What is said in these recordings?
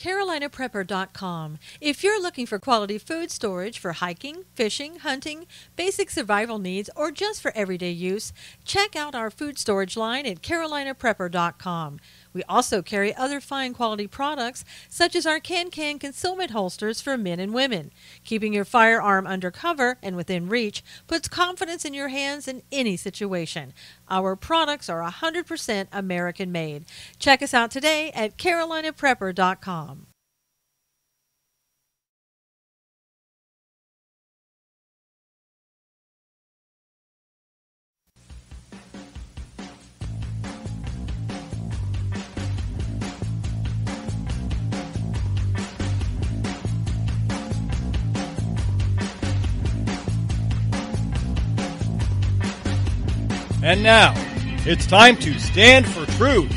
CarolinaPrepper.com. If you're looking for quality food storage for hiking, fishing, hunting, basic survival needs, or just for everyday use, check out our food storage line at CarolinaPrepper.com. We also carry other fine quality products such as our can-can concealment holsters for men and women. Keeping your firearm under cover and within reach puts confidence in your hands in any situation. Our products are 100% American made. Check us out today at CarolinaPrepper.com. And now, it's time to Stand for Truth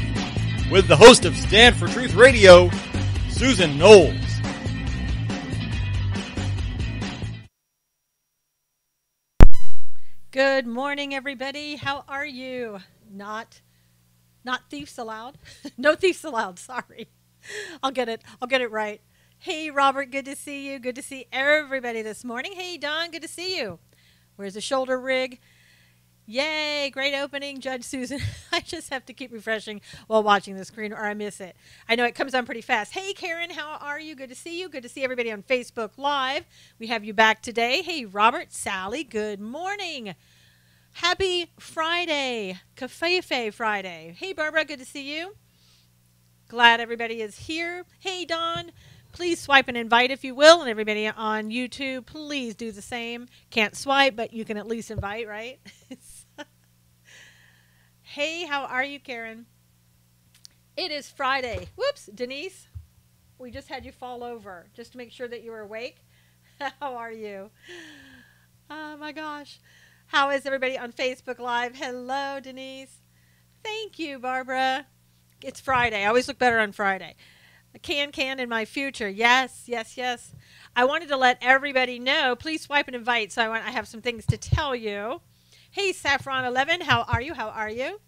with the host of Stand for Truth Radio, Susan Knowles. Good morning, everybody. How are you? Not thieves allowed. No thieves allowed. Sorry. I'll get it right. Hey, Robert. Good to see you. Good to see everybody this morning. Hey, Don. Good to see you. Where's the shoulder rig? Yay, great opening, Judge Susan. I just have to keep refreshing while watching the screen or I miss it. I know it comes on pretty fast. Hey, Karen, how are you? Good to see you. Good to see everybody on Facebook Live. We have you back today. Hey, Robert, Sally, good morning. Happy Friday, Cafefe Friday. Hey, Barbara, good to see you. Glad everybody is here. Hey, Don. Please swipe and invite if you will, and everybody on YouTube, please do the same. Can't swipe, but you can at least invite, right? Hey, how are you, Karen? It is Friday. Whoops, Denise, we just had you fall over just to make sure that you were awake. How are you? Oh, my gosh. How is everybody on Facebook Live? Hello, Denise. Thank you, Barbara. It's Friday. I always look better on Friday. A can in my future. Yes, yes, yes. I wanted to let everybody know. Please swipe and invite. So I have some things to tell you. Hey, Saffron 11, how are you? How are you?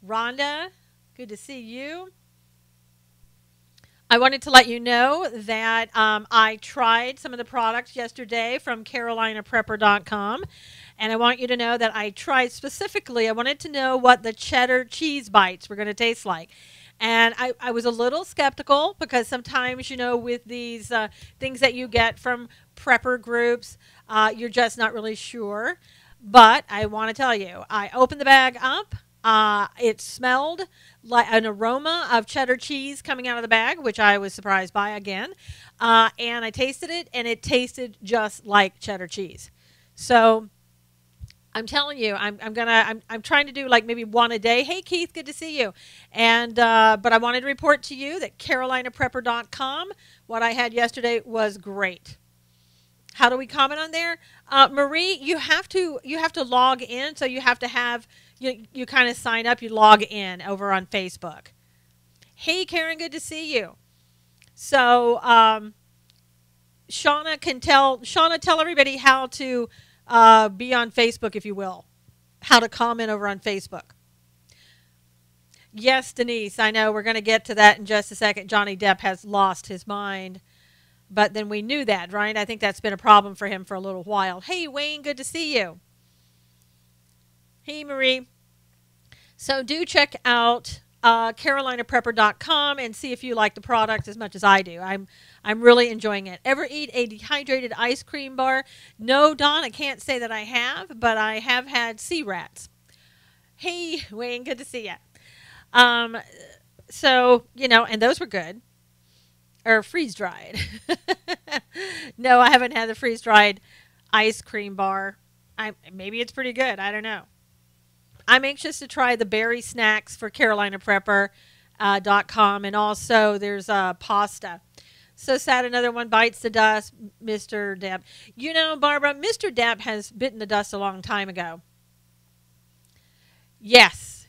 Rhonda, good to see you. I wanted to let you know that I tried some of the products yesterday from CarolinaPrepper.com. And I want you to know that I tried specifically, I wanted to know what the cheddar cheese bites were going to taste like. And I was a little skeptical because sometimes, you know, with these things that you get from prepper groups, you're just not really sure. But I want to tell you, I opened the bag up. It smelled like an aroma of cheddar cheese coming out of the bag, which I was surprised by again. And I tasted it, and it tasted just like cheddar cheese. So I'm telling you, I'm trying to do like maybe one a day. Hey, Keith, good to see you. And but I wanted to report to you that CarolinaPrepper.com, what I had yesterday was great. How do we comment on there? Marie, you have to log in, so you have to have you kind of sign up, you log in over on Facebook. Hey, Karen, good to see you. So Shauna, tell everybody how to be on Facebook, if you will. How to comment over on Facebook. Yes, Denise, I know we're going to get to that in just a second. Johnny Depp has lost his mind. But then we knew that, right? I think that's been a problem for him for a little while. Hey, Wayne, good to see you. Hey, Marie. So do check out CarolinaPrepper.com and see if you like the product as much as I do. I'm really enjoying it. Ever eat a dehydrated ice cream bar? No, Don, I can't say that I have, but I have had sea rats. Hey, Wayne, good to see you. So, you know, and those were good. Or freeze-dried. No, I haven't had the freeze-dried ice cream bar. Maybe it's pretty good. I don't know. I'm anxious to try the berry snacks for CarolinaPrepper.com. And also there's pasta. So sad another one bites the dust, Mr. Depp. You know, Barbara, Mr. Depp has bitten the dust a long time ago. Yes.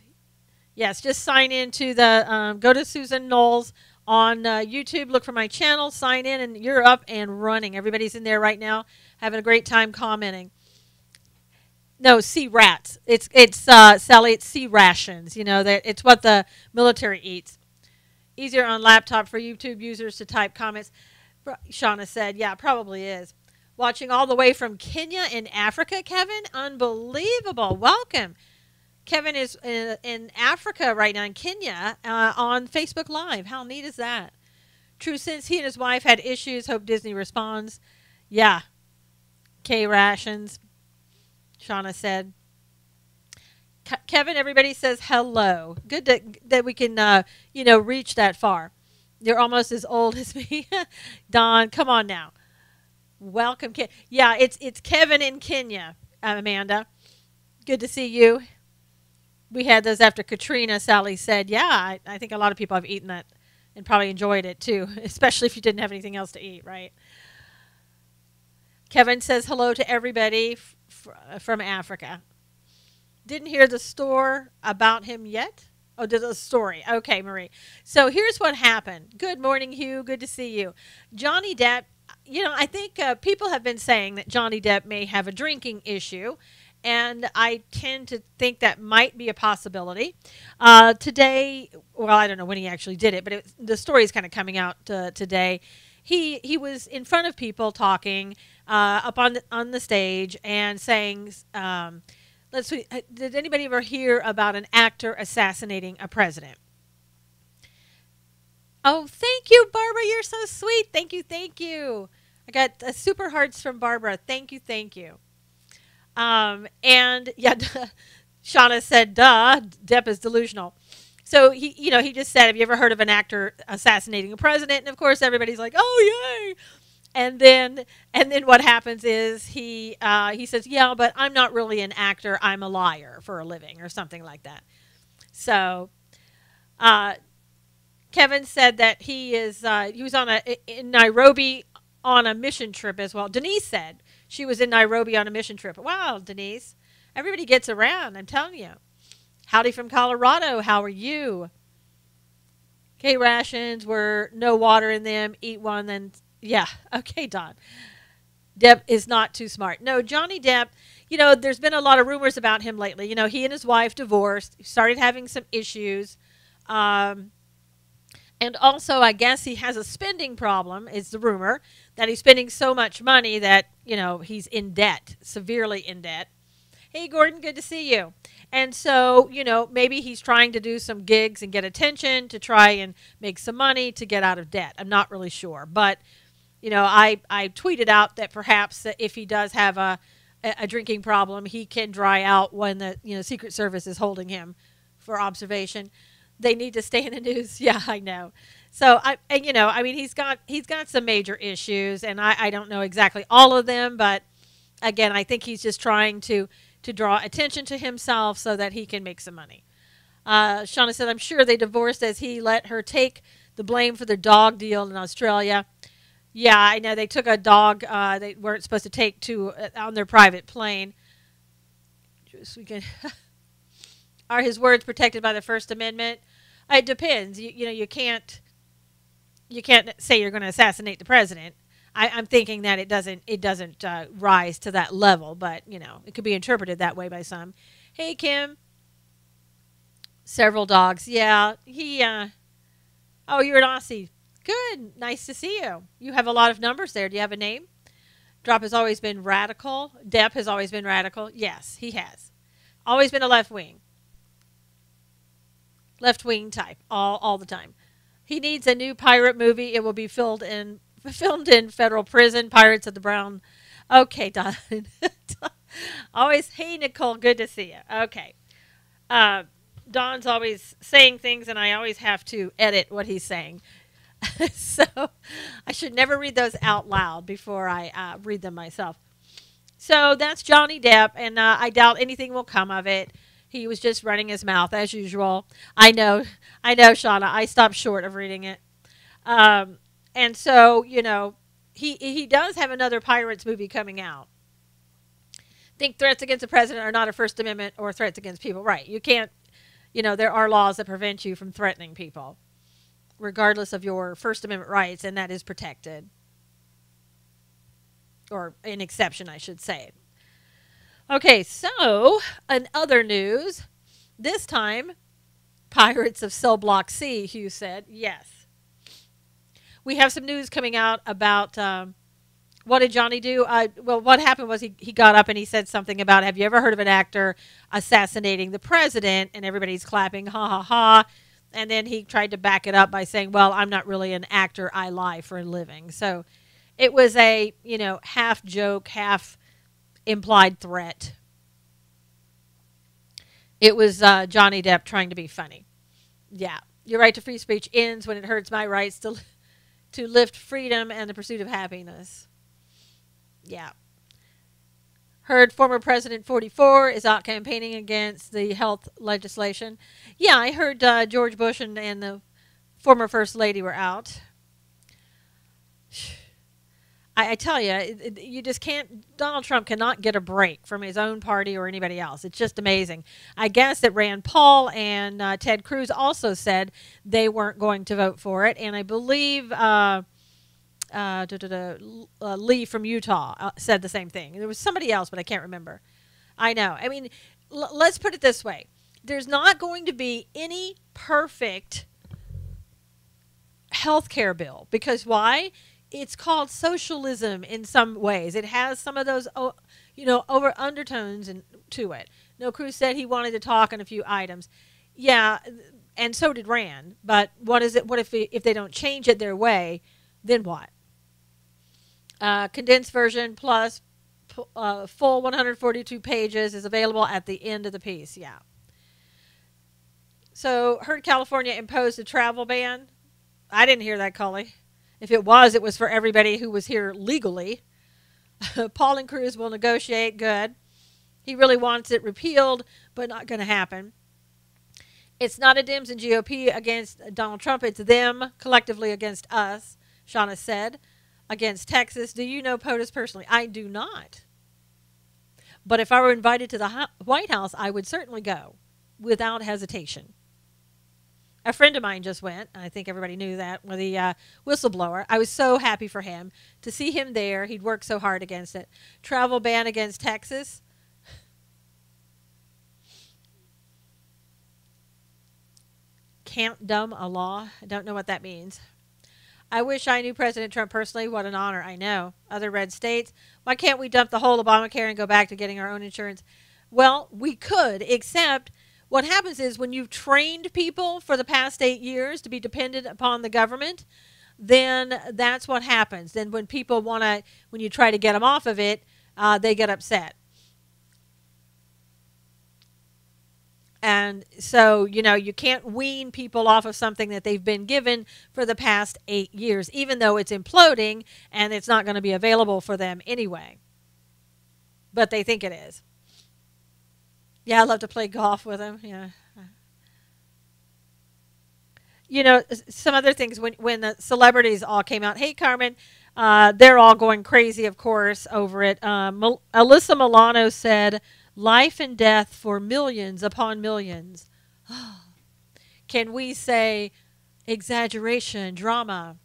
Yes, just sign in to the, go to Susan Knowles on YouTube, look for my channel, sign in, and you're up and running. Everybody's in there right now having a great time commenting. No, sea rats. It's Sally, it's sea rations. You know, that it's what the military eats. Easier on laptop for YouTube users to type comments. Shauna said, yeah, probably is. Watching all the way from Kenya in Africa, Kevin. Unbelievable. Welcome. Kevin is in Africa right now, in Kenya, on Facebook Live. How neat is that? True, since he and his wife had issues, hope Disney responds. Yeah. K rations, Shauna said. Kevin, everybody says hello. Good that we can, reach that far. You're almost as old as me. Don, come on now. Welcome. Yeah, it's Kevin in Kenya, Amanda. Good to see you. We had those after Katrina, Sally said. Yeah, I think a lot of people have eaten that and probably enjoyed it too, especially if you didn't have anything else to eat, right? Kevin says hello to everybody from Africa. Didn't hear the story about him yet. Oh, there's a story. Okay, Marie. So here's what happened. Good morning, Hugh. Good to see you. Johnny Depp, I think people have been saying that Johnny Depp may have a drinking issue, and I tend to think that might be a possibility. Today, well, I don't know when he actually did it, but the story is kind of coming out today. He was in front of people talking up on the stage and saying, let's see, did anybody ever hear about an actor assassinating a president? Oh, thank you, Barbara. You're so sweet. Thank you. Thank you. I got super hearts from Barbara. Thank you. Thank you. And yeah, Shauna said, duh, Depp is delusional. So he just said, have you ever heard of an actor assassinating a president? And of course, everybody's like, oh, yay. And then what happens is he says, yeah, but I'm not really an actor. I'm a liar for a living or something like that. So Kevin said that he was in Nairobi on a mission trip as well. Denise said she was in Nairobi on a mission trip. Wow, Denise. Everybody gets around, I'm telling you. Howdy from Colorado. How are you? K rations were no water in them. Eat one, then... Yeah. Okay, Don. Depp is not too smart. No, Johnny Depp, there's been a lot of rumors about him lately. He and his wife divorced, started having some issues. And also, I guess he has a spending problem, is the rumor, that he's spending so much money that, he's in debt, severely in debt. Hey, Gordon, good to see you. And so, maybe he's trying to do some gigs and get attention to try and make some money to get out of debt. I'm not really sure. But, I tweeted out that perhaps if he does have a drinking problem, he can dry out when the, Secret Service is holding him for observation. They need to stay in the news. Yeah, I know. So, he's got some major issues, and I don't know exactly all of them. But, again, I think he's just trying to draw attention to himself so that he can make some money. Shauna said, I'm sure they divorced as he let her take the blame for their dog deal in Australia. Yeah, I know. They took a dog they weren't supposed to take on their private plane. Are his words protected by the First Amendment? It depends. You can't say you're going to assassinate the president. I'm thinking that it doesn't rise to that level, but it could be interpreted that way by some. Hey, Kim. Several dogs. Yeah, oh, you're an Aussie. Good. Nice to see you. You have a lot of numbers there. Do you have a name? Drop has always been radical. Depp has always been radical. Yes, he has. Always been a left wing type all the time. He needs a new pirate movie. It will be filmed in federal prison. Pirates of the Brown. Okay, Don. Always. Hey, Nicole. Good to see you. Okay. Don's always saying things, and I always have to edit what he's saying. So I should never read those out loud before I read them myself. So that's Johnny Depp, and I doubt anything will come of it. He was just running his mouth as usual. I know, Shauna. I stopped short of reading it. And so, he does have another Pirates movie coming out. Think threats against the president are not a First Amendment or threats against people. Right. You can't, there are laws that prevent you from threatening people, regardless of your First Amendment rights, and that is protected. Or an exception, I should say. Okay, so in other news, this time, Pirates of Cell Block C, Hugh said. Yes. we have some news coming out about what did Johnny do? Well, what happened was he got up and he said something about, have you ever heard of an actor assassinating the president? And everybody's clapping, ha, ha, ha. And then he tried to back it up by saying, well, I'm not really an actor. I lie for a living. So it was a, half joke, half implied threat. It was Johnny Depp trying to be funny. Yeah. Your right to free speech ends when it hurts my rights to lift freedom and the pursuit of happiness. Yeah. Heard former President 44 is out campaigning against the health legislation. Yeah, I heard George Bush and the former First Lady were out. I tell you, you just can't, Donald Trump cannot get a break from his own party or anybody else. It's just amazing. I guess that Rand Paul and Ted Cruz also said they weren't going to vote for it. And I believe Lee from Utah said the same thing. There was somebody else, but I can't remember. I know. I mean, let's put it this way. There's not going to be any perfect health care bill. Because why? It's called socialism in some ways. It has some of those, over undertones to it. No, Cruz said he wanted to talk on a few items. Yeah, and so did Rand. But what is it? What if they don't change it their way? Then what? Condensed version plus full 142 pages is available at the end of the piece. Yeah. So, heard California imposed a travel ban. I didn't hear that, Cully. If it was for everybody who was here legally. Paul and Cruz will negotiate. Good. He really wants it repealed, but not going to happen. It's not a Dems and GOP against Donald Trump. It's them collectively against us, Shauna said, against Texas. Do you know POTUS personally? I do not. But if I were invited to the White House, I would certainly go without hesitation. A friend of mine just went. I think everybody knew that, with the whistleblower. I was so happy for him to see him there. He'd worked so hard against it. Travel ban against Texas. Can't dumb a law. I don't know what that means. I wish I knew President Trump personally. What an honor. I know. Other red states. Why can't we dump the whole Obamacare and go back to getting our own insurance? Well, we could, except what happens is when you've trained people for the past 8 years to be dependent upon the government, then that's what happens. Then when people when you try to get them off of it, they get upset. And so, you can't wean people off of something that they've been given for the past 8 years, even though it's imploding and it's not going to be available for them anyway. But they think it is. Yeah, I love to play golf with him. Yeah. Some other things when the celebrities all came out. Hey, Carmen, they're all going crazy, of course, over it. Alyssa Milano said, life and death for millions upon millions. Can we say exaggeration, drama?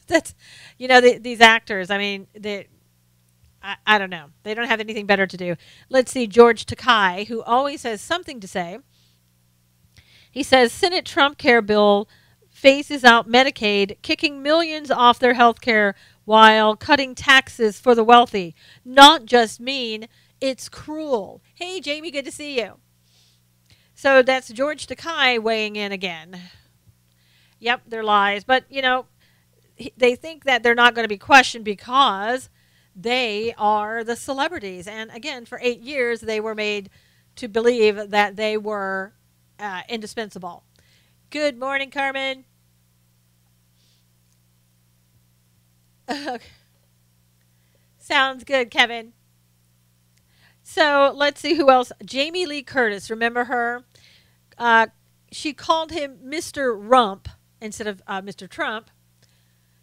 That's, these actors, I mean, I don't know. They don't have anything better to do. Let's see, George Takei, who always has something to say. He says, Senate Trump care bill phases out Medicaid, kicking millions off their health care while cutting taxes for the wealthy. Not just mean, it's cruel. Hey, Jamie, good to see you. So that's George Takei weighing in again. Yep, they're lies. But, they think that they're not going to be questioned because they are the celebrities. And again, for 8 years, they were made to believe that they were indispensable. Good morning, Carmen. Sounds good, Kevin. So let's see who else. Jamie Lee Curtis, remember her? She called him Mr. Rump instead of Mr. Trump.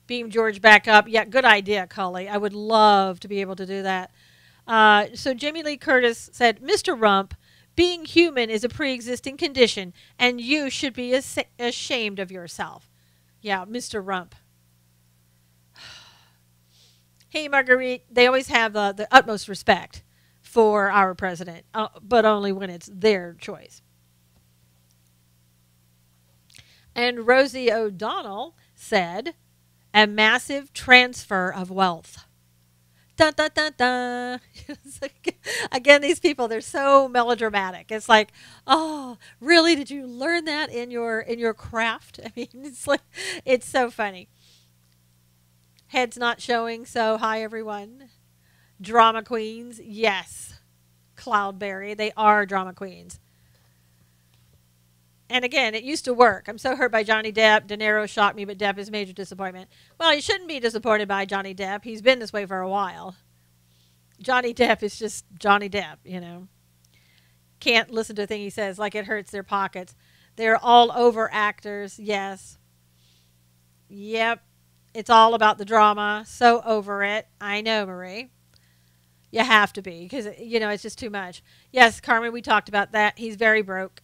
Beam George back up. Yeah, good idea, Cully. I would love to be able to do that. So Jamie Lee Curtis said, Mr. Rump, being human is a pre-existing condition, and you should be ashamed of yourself. Yeah, Mr. Rump. Hey, Marguerite, they always have the utmost respect for our president, but only when it's their choice. And Rosie O'Donnell said, a massive transfer of wealth. Dun, dun, dun, dun. Again, these people, they're so melodramatic. It's like, oh, really? Did you learn that in your craft? I mean, it's like, it's so funny. Heads not showing, so hi, everyone. Drama queens, yes. Cloudberry, they are drama queens. And again, it used to work. I'm so hurt by Johnny Depp. De Niro shocked me, but Depp is a major disappointment. Well, you shouldn't be disappointed by Johnny Depp. He's been this way for a while. Johnny Depp is just Johnny Depp, you know. Can't listen to a thing he says, like it hurts their pockets. They're all over actors, yes. Yep. It's all about the drama. So over it. I know, Marie. You have to be, because, you know, it's just too much. Yes, Carmen, we talked about that. He's very broke.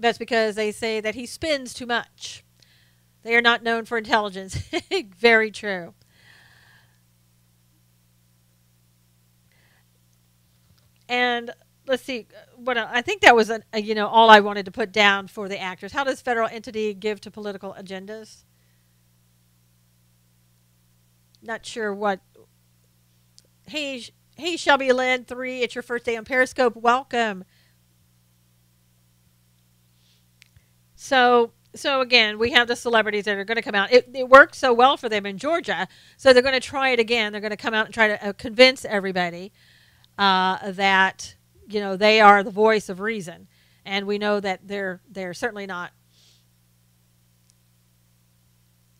That's because they say that he spends too much. They are not known for intelligence. Very true. And let's see. What I think that was all I wanted to put down for the actors. How does federal entity give to political agendas? Not sure what. Hey, Shelby Lynn 3. It's your first day on Periscope. Welcome. So again, we have the celebrities that are going to come out. It worked so well for them in Georgia, so they're going to try it again. They're going to come out and try to convince everybody that they are the voice of reason, and we know that they're certainly not.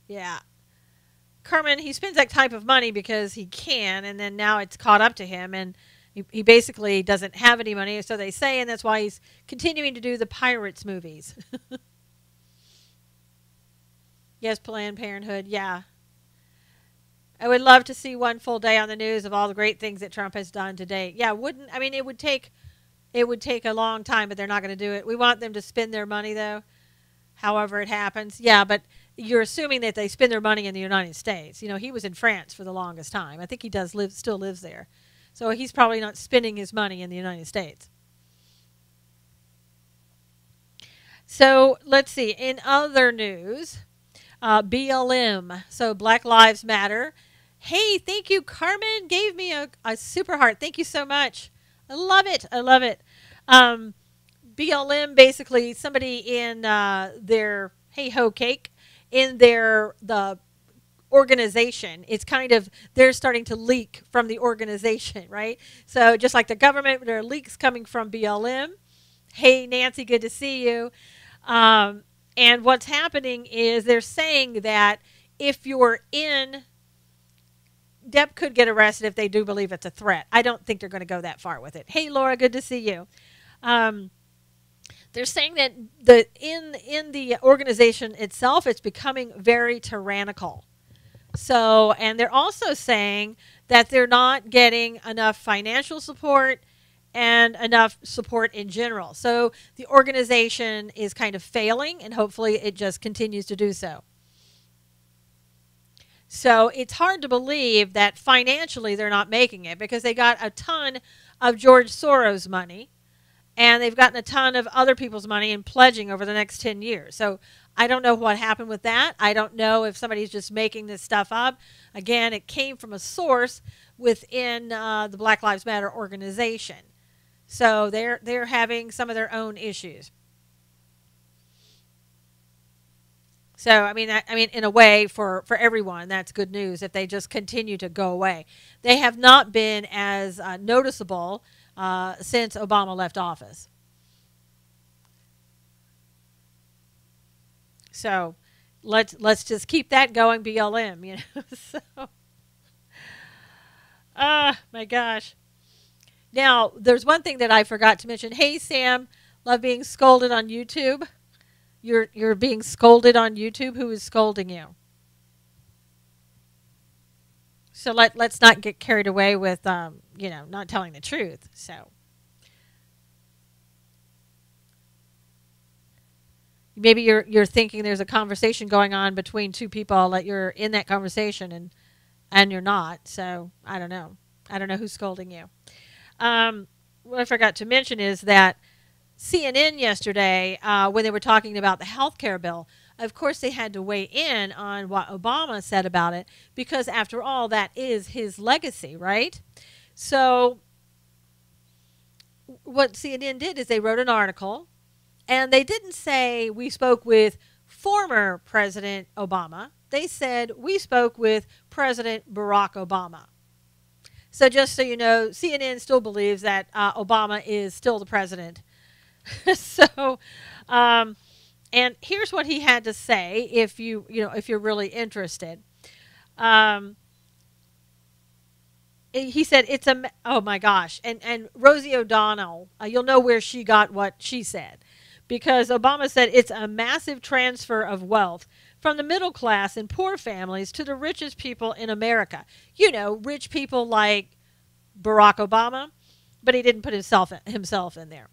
Yeah, Carmen, he spends that type of money because he can, and then now it's caught up to him, and he basically doesn't have any money, so they say, and that's why he's continuing to do the Pirates movies. Yes, Planned Parenthood, yeah. I would love to see one full day on the news of all the great things that Trump has done to date. Yeah, it would take a long time, but they're not going to do it. We want them to spend their money, though, however it happens. Yeah, but you're assuming that they spend their money in the United States. You know, he was in France for the longest time. I think he still lives there. So he's probably not spending his money in the United States. So let's see. In other news, BLM, so Black Lives Matter. Hey, thank you. Carmen gave me a super heart. Thank you so much. I love it. I love it. BLM, basically somebody in their hey-ho cake, in the organization, it's kind of, they're starting to leak from the organization, right? So just like the government, there are leaks coming from BLM. Hey, Nancy, good to see you. And what's happening is they're saying that if you're in, Depp could get arrested if they do believe it's a threat. I don't think they're going to go that far with it. Hey, Laura, good to see you. They're saying that in the organization itself, it's becoming very tyrannical. So, and they're also saying that they're not getting enough financial support and enough support in general. So the organization is kind of failing, and hopefully it just continues to do so. So it's hard to believe that financially they're not making it, because they got a ton of George Soros money, and they've gotten a ton of other people's money in pledging over the next 10 years. So I don't know what happened with that. I don't know if somebody's just making this stuff up. Again, it came from a source within the Black Lives Matter organization. So they're having some of their own issues. So I mean, in a way, for everyone, that's good news if they just continue to go away. They have not been as noticeable since Obama left office. So let's just keep that going, BLM. You know. So, my gosh. Now, there's one thing that I forgot to mention. Hey, Sam, love being scolded on YouTube. You're being scolded on YouTube. Who is scolding you? So let's not get carried away with not telling the truth. So maybe you're thinking there's a conversation going on between two people, that you're in that conversation and you're not. So I don't know. I don't know who's scolding you. What I forgot to mention is that CNN yesterday, when they were talking about the health care bill, of course, they had to weigh in on what Obama said about it because, after all, that is his legacy, right? So, what CNN did is they wrote an article, and they didn't say we spoke with former President Obama. They said we spoke with President Barack Obama. So just so you know, CNN still believes that Obama is still the president. So, and here's what he had to say. If if you're really interested, he said it's a oh my gosh, and Rosie O'Donnell, you'll know where she got what she said, because Obama said it's a massive transfer of wealth from the middle class and poor families to the richest people in America. You know, rich people like Barack Obama, but he didn't put himself in there.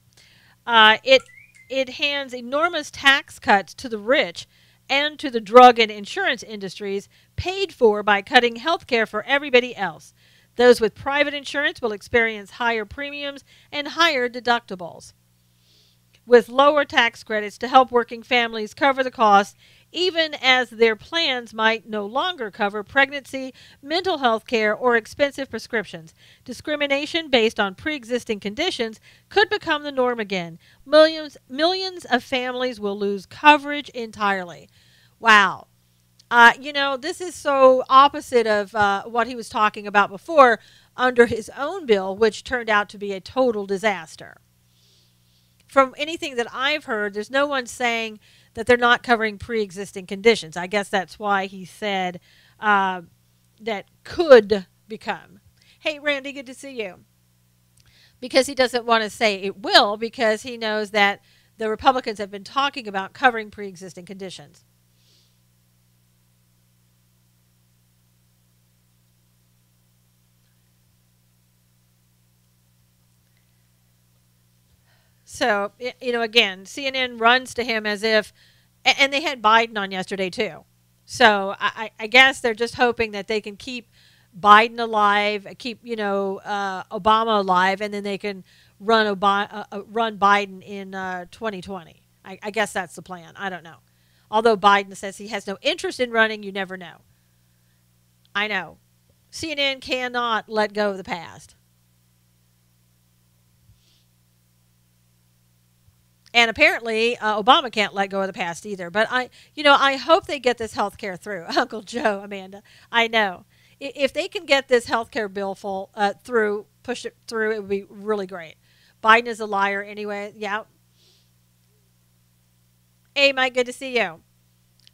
It hands enormous tax cuts to the rich and to the drug and insurance industries, paid for by cutting health care for everybody else. Those with private insurance will experience higher premiums and higher deductibles, with lower tax credits to help working families cover the costs, even as their plans might no longer cover pregnancy, mental health care, or expensive prescriptions. Discrimination based on pre-existing conditions could become the norm again. Millions of families will lose coverage entirely. Wow. This is so opposite of what he was talking about before under his own bill, which turned out to be a total disaster. From anything that I've heard, there's no one saying that they're not covering pre-existing conditions. I guess that's why he said that could become. Hey, Randy, good to see you. Because he doesn't want to say it will, because he knows that the Republicans have been talking about covering pre-existing conditions. So, again, CNN runs to him as if, and they had Biden on yesterday too. So I guess they're just hoping that they can keep Biden alive, keep, Obama alive, and then they can run Biden in 2020. I guess that's the plan. I don't know. Although Biden says he has no interest in running, you never know. I know. CNN cannot let go of the past. And apparently, Obama can't let go of the past either. But I hope they get this health care through. Uncle Joe, Amanda, I know. If they can get this health care bill through, push it through, it would be really great. Biden is a liar anyway. Yeah. Hey, Mike, good to see you.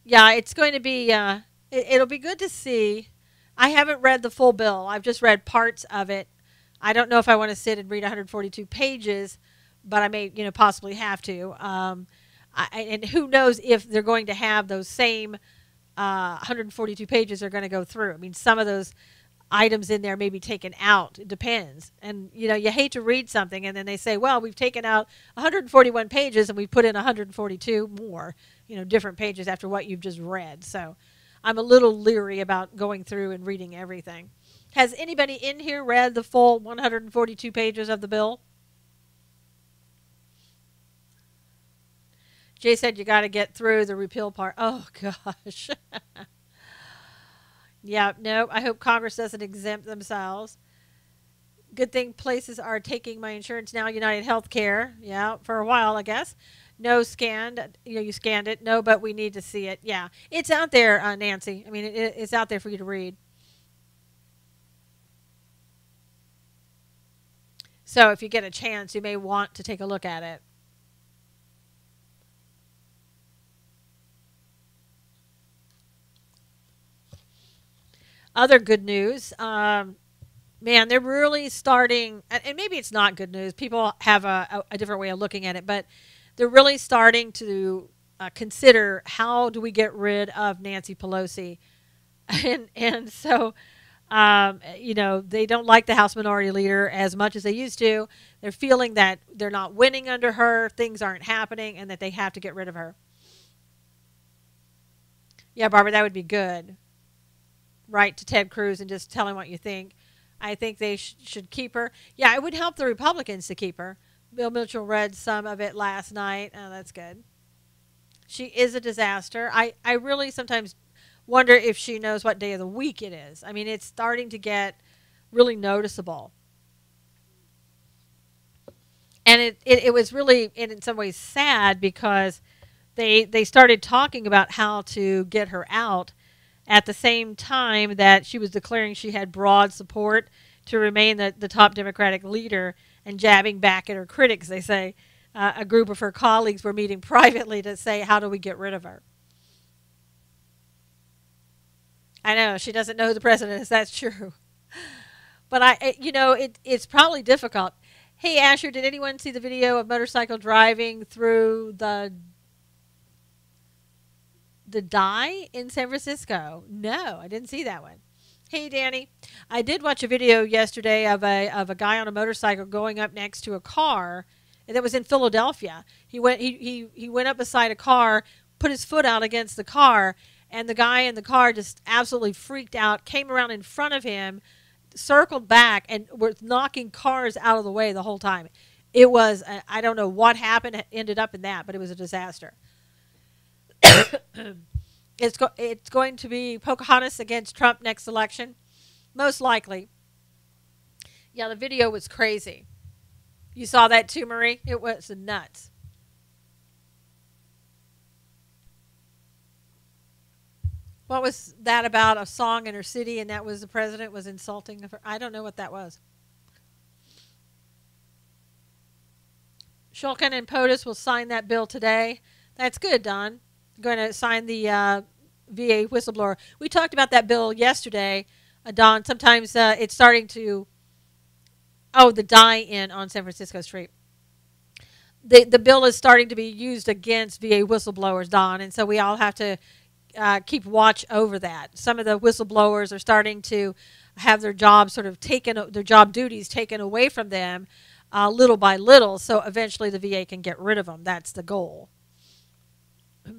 Yeah, it's going to be, it'll be good to see. I haven't read the full bill. I've just read parts of it. I don't know if I want to sit and read 142 pages, but I may, possibly have to. And who knows if they're going to have those same 142 pages are going to go through. I mean, some of those items in there may be taken out. It depends. And, you hate to read something and then they say, well, we've taken out 141 pages and we've put in 142 more, different pages after what you've just read. So I'm a little leery about going through and reading everything. Has anybody in here read the full 142 pages of the bill? Jay said you got to get through the repeal part. Oh, gosh. Yeah, no, I hope Congress doesn't exempt themselves. Good thing places are taking my insurance now, United Healthcare. Yeah, for a while, I guess. No scanned. You scanned it. No, but we need to see it. Yeah, it's out there, Nancy. I mean, it's out there for you to read. So if you get a chance, you may want to take a look at it. Other good news, man, they're really starting, and maybe it's not good news. People have a different way of looking at it, but they're really starting to consider how do we get rid of Nancy Pelosi. And so, they don't like the House Minority Leader as much as they used to. They're feeling that they're not winning under her, things aren't happening, and that they have to get rid of her. Yeah, Barbara, that would be good. Write to Ted Cruz and just tell him what you think. I think they should keep her. Yeah, it would help the Republicans to keep her. Bill Mitchell read some of it last night. Oh, that's good. She is a disaster. I really sometimes wonder if she knows what day of the week it is. I mean, it's starting to get really noticeable. And it was really, in some ways, sad because they started talking about how to get her out at the same time that she was declaring she had broad support to remain the top Democratic leader and jabbing back at her critics. They say a group of her colleagues were meeting privately to say, how do we get rid of her? I know, she doesn't know who the president is. That's true. But it's probably difficult. Hey, Asher, did anyone see the video of motorcycle driving through the dye in San Francisco? No, I didn't see that one. Hey, Danny, I did watch a video yesterday of a guy on a motorcycle going up next to a car that was in Philadelphia. He went up beside a car, put his foot out against the car, and the guy in the car just absolutely freaked out, came around in front of him, circled back, and was knocking cars out of the way the whole time. It was, I don't know what happened, it ended up in that, but it was a disaster. It's going to be Pocahontas against Trump next election, most likely. Yeah, the video was crazy. You saw that too, Marie? It was nuts. What was that about? A song in her city, and that was the president was insulting her? I don't know what that was. Shulkin and POTUS will sign that bill today. That's good, Don. Going to sign the VA whistleblower. We talked about that bill yesterday, Don. Sometimes it's starting to... Oh, the die-in on San Francisco Street. The bill is starting to be used against VA whistleblowers, Don, and so we all have to keep watch over that. Some of the whistleblowers are starting to have their jobs sort of their job duties taken away from them little by little, so eventually the VA can get rid of them. That's the goal.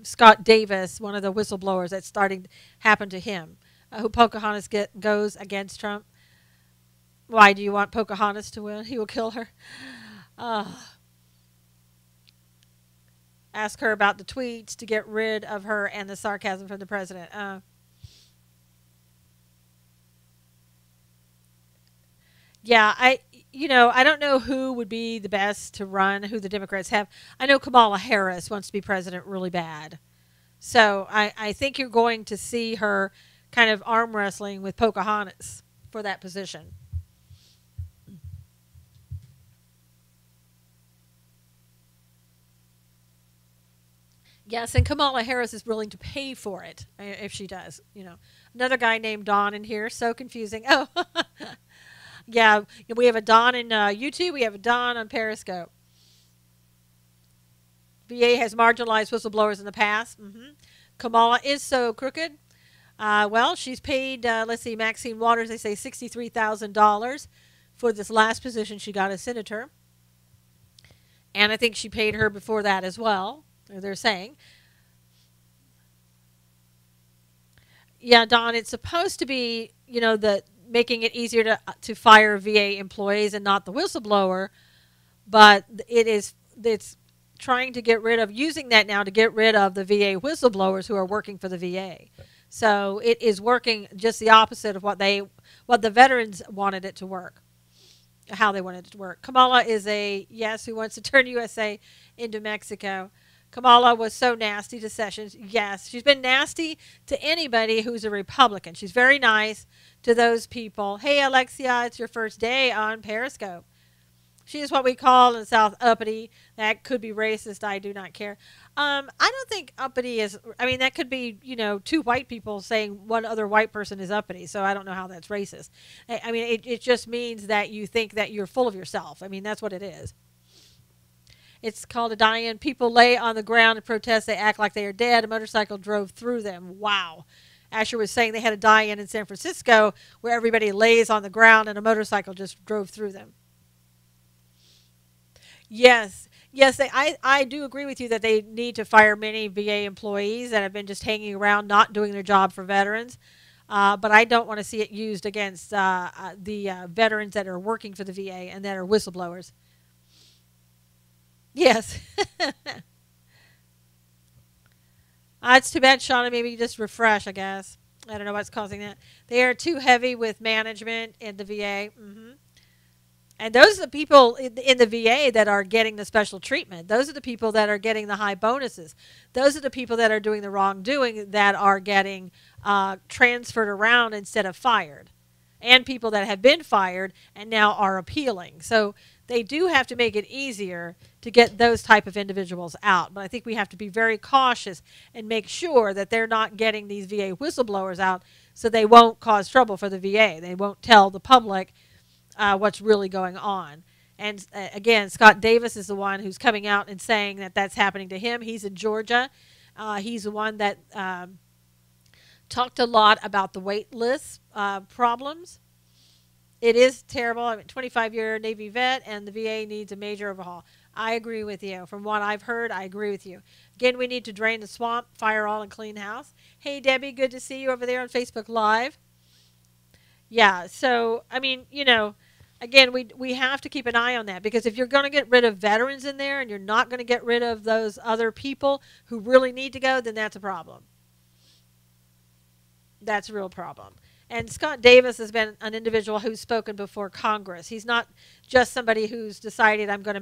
Scott Davis, one of the whistleblowers, that's starting to happen to him. Who Pocahontas goes against Trump. Why do you want Pocahontas to win? He will kill her. Ask her about the tweets to get rid of her and the sarcasm from the president. Yeah, I don't know who would be the best to run, who the Democrats have. I know Kamala Harris wants to be president really bad. So I think you're going to see her kind of arm wrestling with Pocahontas for that position. Yes, and Kamala Harris is willing to pay for it if she does. Another guy named Don in here. So confusing. Oh, yeah. We have a Don in YouTube. We have a Don on Periscope. VA has marginalized whistleblowers in the past. Kamala is so crooked. Well, she's paid, let's see, Maxine Waters, they say $63,000 for this last position she got as senator. And I think she paid her before that as well. They're saying. Yeah, Don, it's supposed to be, the making it easier to fire VA employees and not the whistleblower, but it's trying to get rid of, using that now to get rid of the VA whistleblowers who are working for the VA. So it is working just the opposite of what the veterans wanted it to work, how they wanted it to work. Kamala is who wants to turn USA into Mexico. Kamala was so nasty to Sessions. Yes, she's been nasty to anybody who's a Republican. She's very nice to those people. Hey, Alexia, it's your first day on Periscope. She is what we call in the South uppity. That could be racist. I do not care. I don't think uppity is, that could be, two white people saying one other white person is uppity. So I don't know how that's racist. It just means that you think that you're full of yourself. That's what it is. It's called a die-in. People lay on the ground and protest. They act like they are dead. A motorcycle drove through them. Wow. Asher was saying they had a die-in in San Francisco where everybody lays on the ground and a motorcycle just drove through them. Yes. I do agree with you that they need to fire many VA employees that have been just hanging around, not doing their job for veterans. But I don't want to see it used against the veterans that are working for the VA and that are whistleblowers. Yes. It's too bad, Shauna. Maybe just refresh, I guess. I don't know what's causing that. They are too heavy with management in the VA. And those are the people in the VA that are getting the special treatment. Those are the people that are getting the high bonuses. Those are the people that are doing the wrongdoing that are getting transferred around instead of fired. And people that have been fired and now are appealing. So they do have to make it easier to get those type of individuals out. But I think we have to be very cautious and make sure that they're not getting these VA whistleblowers out so they won't cause trouble for the VA. They won't tell the public what's really going on. And again, Scott Davis is the one who's coming out and saying that that's happening to him. He's in Georgia. He's the one that talked a lot about the wait list problems. It is terrible. I'm a 25-year Navy vet, and the VA needs a major overhaul. I agree with you. From what I've heard, I agree with you. Again, we need to drain the swamp, fire all, and clean house. Hey, Debbie, good to see you over there on Facebook Live. Yeah, so, I mean, you know, again, we have to keep an eye on that, because if you're going to get rid of veterans in there and you're not going to get rid of those other people who really need to go, then that's a problem. That's a real problem. And Scott Davis has been an individual who's spoken before Congress. He's not just somebody who's decided I'm going to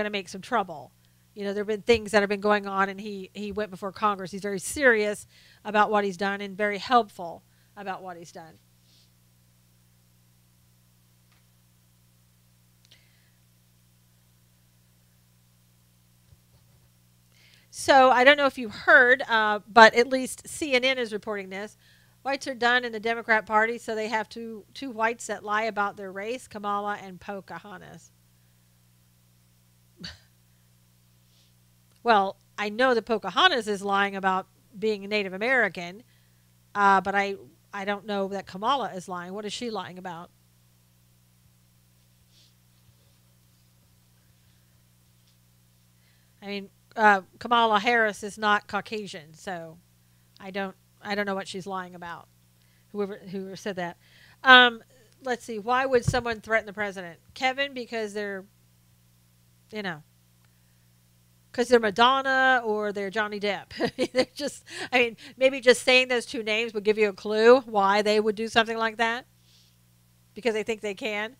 make some trouble. You know, there have been things that have been going on, and he went before Congress. He's very serious about what he's done and very helpful about what he's done. So I don't know if you heard, but at least CNN is reporting this. Whites are done in the Democrat Party, so they have two whites that lie about their race, Kamala and Pocahontas. Well, I know that Pocahontas is lying about being a Native American, but I don't know that Kamala is lying. What is she lying about? I mean, Kamala Harris is not Caucasian, so I don't know what she's lying about. Whoever said that. Let's see. Why would someone threaten the president? Kevin, because they're, you know, because they're Madonna or they're Johnny Depp. They're just, I mean, maybe just saying those two names would give you a clue why they would do something like that. Because they think they can.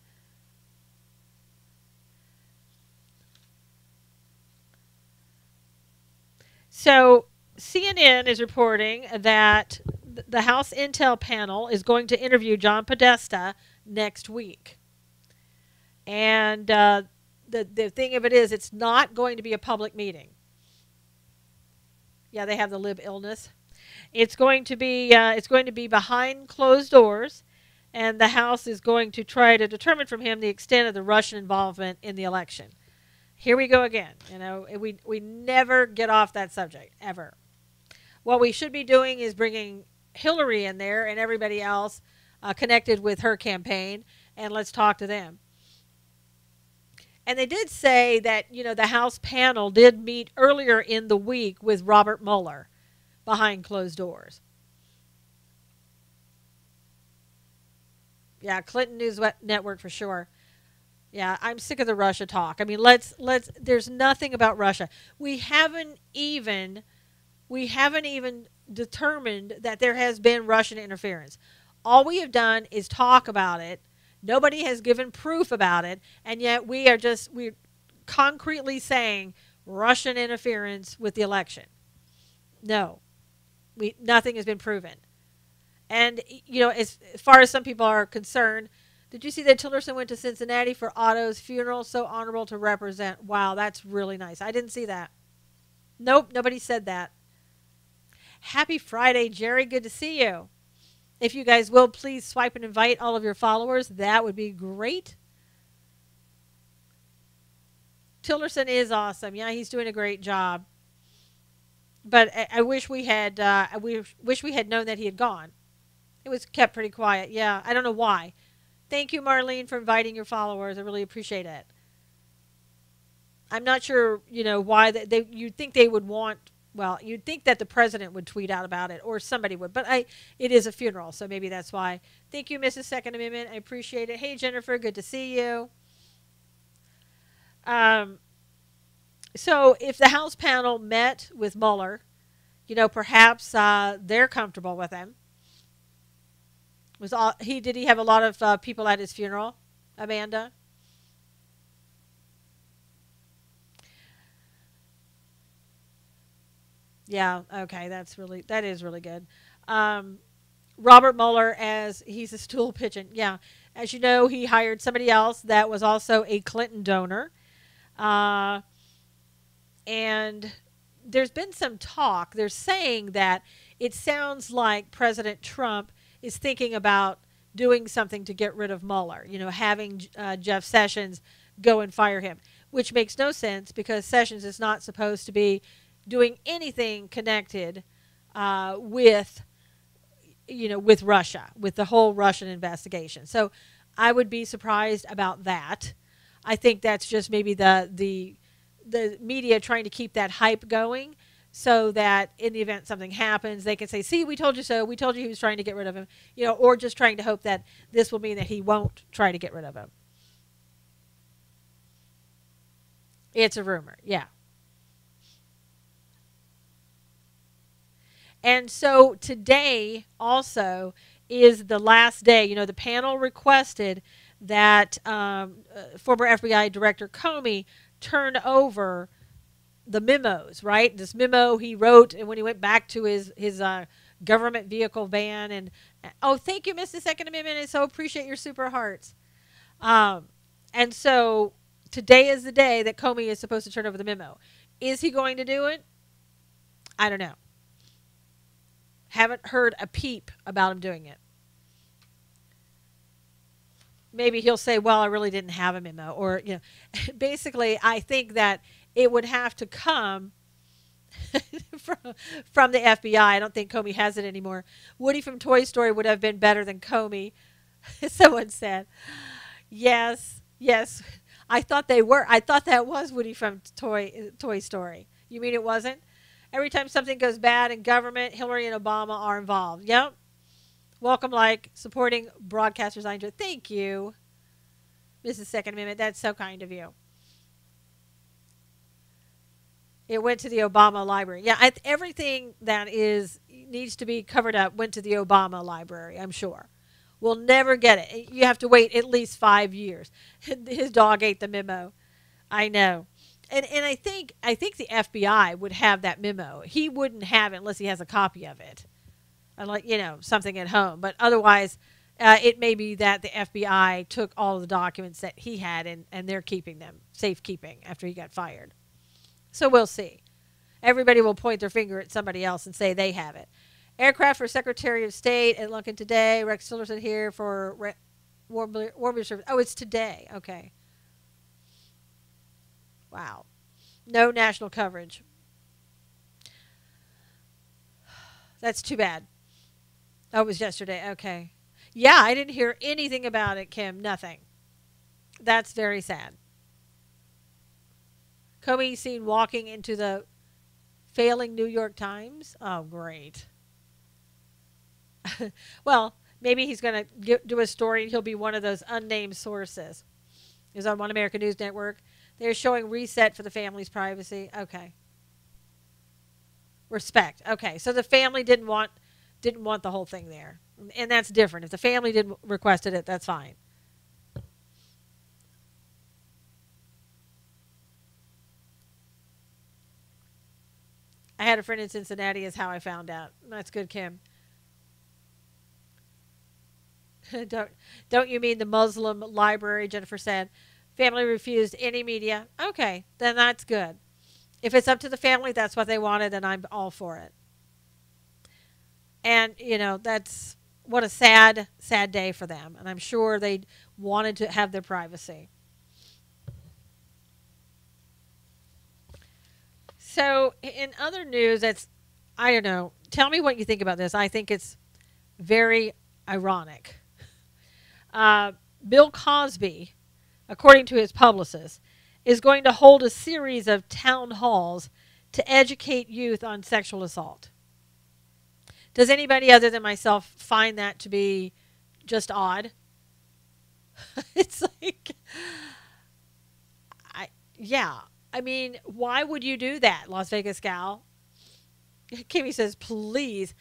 So CNN is reporting that the House Intel panel is going to interview John Podesta next week. And the thing of it is, it's not going to be a public meeting. Yeah, they have the lib illness. It's going to be behind closed doors, and the House is going to try to determine from him the extent of the Russian involvement in the election. Here we go again. You know, we never get off that subject, ever. What we should be doing is bringing Hillary in there and everybody else connected with her campaign, and let's talk to them. And they did say that, you know, the House panel did meet earlier in the week with Robert Mueller behind closed doors. Yeah, Clinton News Network for sure. Yeah, I'm sick of the Russia talk. I mean, there's nothing about Russia. We haven't even determined that there has been Russian interference. All we have done is talk about it. Nobody has given proof about it, and yet we're concretely saying Russian interference with the election. No. Nothing has been proven. And, you know, as far as some people are concerned, did you see that Tillerson went to Cincinnati for Otto's funeral? So honorable to represent. Wow, that's really nice. I didn't see that. Nope, nobody said that. Happy Friday, Jerry. Good to see you. If you guys will, please swipe and invite all of your followers. That would be great. Tillerson is awesome. Yeah, he's doing a great job. But I wish we had known that he had gone. It was kept pretty quiet. Yeah, I don't know why. Thank you, Marlene, for inviting your followers. I really appreciate it. I'm not sure, you know, why you'd think they would want. Well, you'd think that the president would tweet out about it, or somebody would. But it is a funeral, so maybe that's why. Thank you, Mrs. Second Amendment. I appreciate it. Hey, Jennifer, good to see you. So if the House panel met with Mueller, Perhaps they're comfortable with him. Did he have a lot of people at his funeral, Amanda? Yeah, okay, that is really good. Um, Robert Mueller, as he's a stool pigeon. Yeah, as you know, he hired somebody else that was also a Clinton donor, uh, and there's been some talk. They're saying that it sounds like President Trump is thinking about doing something to get rid of Mueller. Having Jeff Sessions go and fire him, which makes no sense because Sessions is not supposed to be doing anything connected with with Russia, with the whole Russian investigation. So I would be surprised about that. I think that's just maybe the media trying to keep that hype going so that in the event something happens, they can say, see, we told you so. We told you he was trying to get rid of him, or just trying to hope that this will mean that he won't try to get rid of him. It's a rumor. Yeah. And so today also is the last day. The panel requested that former FBI Director Comey turn over the memos, right? This memo he wrote, and when he went back to his government vehicle van, and oh, thank you, Mr. Second Amendment, I so appreciate your super hearts. Um, and so today is the day that Comey is supposed to turn over the memo. Is he going to do it? I don't know. Haven't heard a peep about him doing it. Maybe he'll say, well, I really didn't have a memo. Or, basically, I think that it would have to come from the FBI. I don't think Comey has it anymore. Woody from Toy Story would have been better than Comey, someone said. Yes, yes. I thought they were. I thought that was Woody from Toy Story. You mean it wasn't? Every time something goes bad in government, Hillary and Obama are involved. Yep. Welcome, supporting broadcasters. I enjoy. Thank you, Mrs. Second Amendment. That's so kind of you. It went to the Obama library. Yeah, everything that needs to be covered up went to the Obama library, I'm sure. We'll never get it. You have to wait at least 5 years. His dog ate the memo. I know. And I think the FBI would have that memo. He wouldn't have it unless he has a copy of it. Like, something at home. But otherwise, it may be that the FBI took all of the documents that he had and they're keeping them, safekeeping, after he got fired. So we'll see. Everybody will point their finger at somebody else and say they have it. Aircraft for Secretary of State at Lunkin today. Rex Tillerson here for Warblers Service. Oh, it's today. Okay. Wow. No national coverage. That's too bad. Oh, it was yesterday. Okay. Yeah, I didn't hear anything about it, Kim. Nothing. That's very sad. Comey seen walking into the failing New York Times. Oh, great. Well, maybe he's going to do a story and he'll be one of those unnamed sources. It was on One American News Network. They're showing reset for the family's privacy. Okay. Respect. Okay. So the family didn't want the whole thing there. And that's different. If the family didn't requested it, that's fine. I had a friend in Cincinnati is how I found out. That's good, Kim. Don't you mean the Muslim library? Jennifer said. Family refused any media. Okay, then that's good. If it's up to the family, that's what they wanted, then I'm all for it. And, that's what a sad, sad day for them. And I'm sure they wanted to have their privacy. So, in other news, I don't know. Tell me what you think about this. I think it's very ironic. Bill Cosby, according to his publicist, is going to hold a series of town halls to educate youth on sexual assault. Does anybody other than myself find that to be just odd? It's like, yeah. I mean, why would you do that, Las Vegas gal? Kimmy says, please.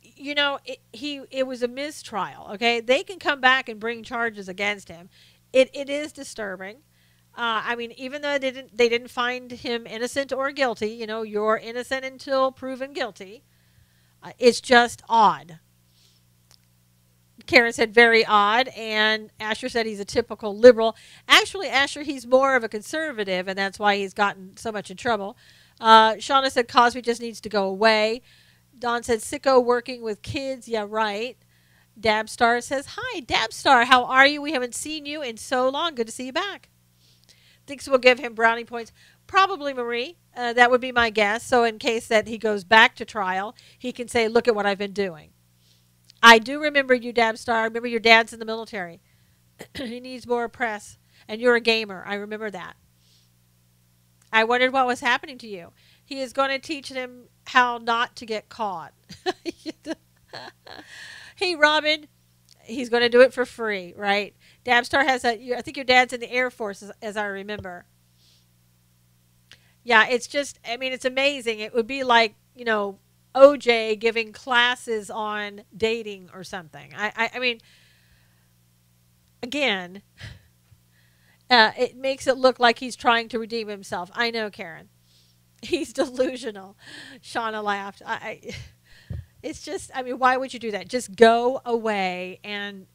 It was a mistrial. Okay, they can come back and bring charges against him. It is disturbing. I mean, even though they didn't find him innocent or guilty. You're innocent until proven guilty. It's just odd. Karen said very odd, and Asher said he's a typical liberal. Actually, Asher, he's more of a conservative, and that's why he's gotten so much in trouble. Shauna said Cosby just needs to go away. Don said sicko working with kids. Yeah, right. Dabstar says, hi, Dabstar, how are you? We haven't seen you in so long. Good to see you back. Thinks we'll give him brownie points. Probably Marie. That would be my guess. So in case that he goes back to trial, he can say, look at what I've been doing. I do remember you, Dabstar. I remember your dad's in the military. He needs more press. And you're a gamer. I remember that. I wondered what was happening to you. He is going to teach them how not to get caught. Hey, Robin. He's going to do it for free, right? Dabstar has I think your dad's in the Air Force, as I remember. Yeah, it's just, I mean, it's amazing. It would be like, OJ giving classes on dating or something. I mean, again, it makes it look like he's trying to redeem himself. I know, Karen. He's delusional. Shauna laughed. It's just, I mean, why would you do that? Just go away and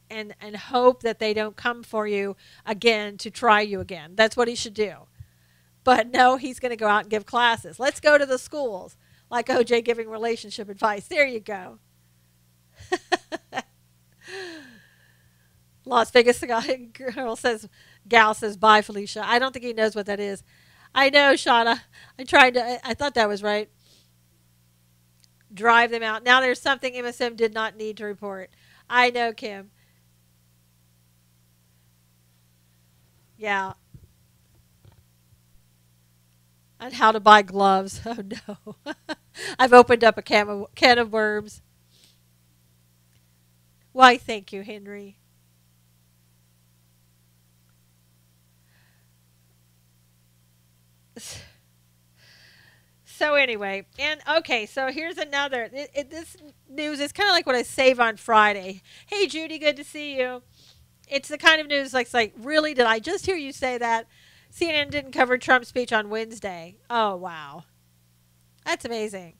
hope that they don't come for you again to try you again. That's what he should do. But no, he's going to go out and give classes. Let's go to the schools. Like OJ giving relationship advice. There you go. Las Vegas gal says, bye, Felicia. I don't think he knows what that is. I know, Shauna. I thought that was right. Drive them out. Now there's something MSM did not need to report. I know, Kim. Yeah. On how to buy gloves. Oh, no. I've opened up a can of worms. Why, thank you, Henry. So anyway, and okay, so here's another. This news is kind of like what I save on Friday. Hey, Judy, good to see you. It's the kind of news like really, did I just hear you say that? CNN didn't cover Trump's speech on Wednesday. Oh, wow. That's amazing.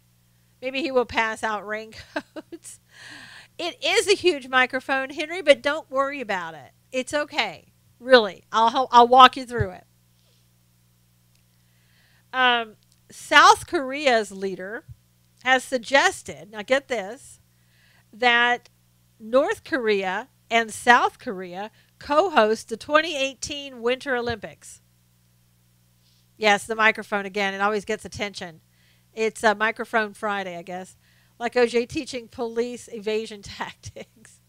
Maybe he will pass out raincoats. It is a huge microphone, Henry, but don't worry about it. It's okay. Really. I'll walk you through it. South Korea's leader has suggested, now get this, that North Korea and South Korea co-host the 2018 Winter Olympics. Yes, the microphone again. It always gets attention. It's a microphone Friday, I guess. Like OJ teaching police evasion tactics.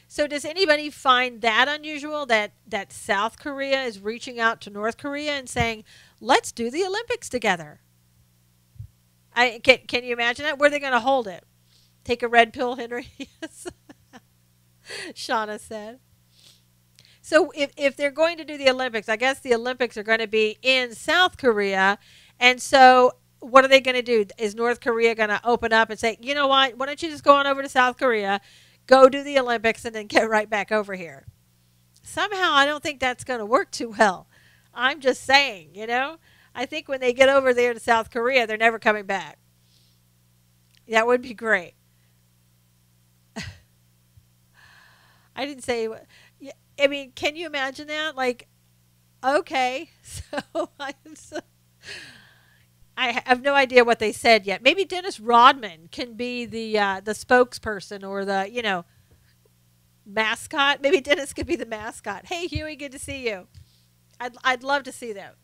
So does anybody find that unusual that South Korea is reaching out to North Korea and saying, let's do the Olympics together? Can you imagine that? Where are they going to hold it? Take a red pill, Henry? Yes. Shauna said. So if they're going to do the Olympics, I guess the Olympics are going to be in South Korea. And so what are they going to do? Is North Korea going to open up and say, you know what? Why don't you just go on over to South Korea, go do the Olympics, and then get right back over here? Somehow I don't think that's going to work too well. I'm just saying, I think when they get over there to South Korea, they're never coming back. That would be great. I didn't say... I mean, can you imagine that? Like, okay, so I have no idea what they said yet. Maybe Dennis Rodman can be the spokesperson or the mascot. Maybe Dennis could be the mascot. Hey, Huey, good to see you. I'd love to see that.